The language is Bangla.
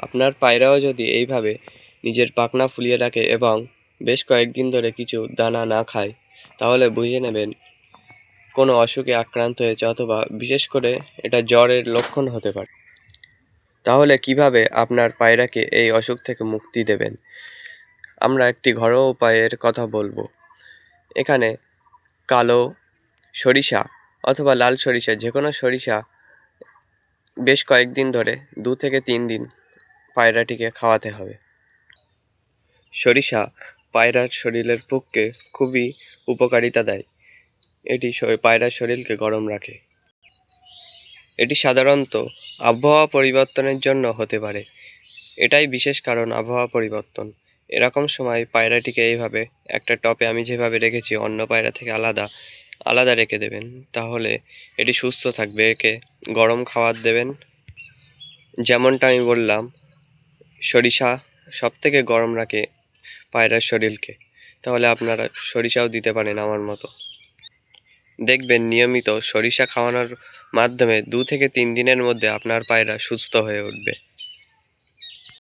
আপনার পায়রাও যদি এইভাবে নিজের পাখনা ফুলিয়ে রাখে এবং বেশ কয়েকদিন ধরে কিছু দানা না খায়, তাহলে বুঝে নেবেন কোনো অসুখে আক্রান্ত হয়েছে, অথবা বিশেষ করে এটা জ্বরের লক্ষণ হতে পারে। তাহলে কিভাবে আপনার পায়রাকে এই অসুখ থেকে মুক্তি দেবেন? আমরা একটি ঘরোয়া উপায়ের কথা বলবো। এখানে কালো সরিষা অথবা লাল সরিষা, যে কোনো সরিষা বেশ কয়েকদিন ধরে 2 থেকে 3 দিন পায়রাটিকে খাওয়াতে হবে। সরিষা পায়রার শরীরের পক্ষে খুবই উপকারিতা দেয়। এটি পায়রার শরীরকে গরম রাখে। এটি সাধারণত আবহাওয়া পরিবর্তনের জন্য হতে পারে। এটাই বিশেষ কারণ, আবহাওয়া পরিবর্তন। এরকম সময় পায়রাটিকে এইভাবে একটা টবে, আমি যেভাবে রেখেছি অন্য পায়রা থেকে আলাদা আলাদা রেখে দেবেন, তাহলে এটি সুস্থ থাকবে। একে গরম খাবার দেবেন, যেমনটা আমি বললাম, সরিষা সবথেকে গরম রাখে পায়রার শরীরকে। তাহলে আপনারা সরিষাও দিতে পারেন আমার মতো। দেখবেন নিয়মিত সরিষা খাওয়ানোর মাধ্যমে 2 থেকে 3 দিনের মধ্যে আপনার পায়রা সুস্থ হয়ে উঠবে।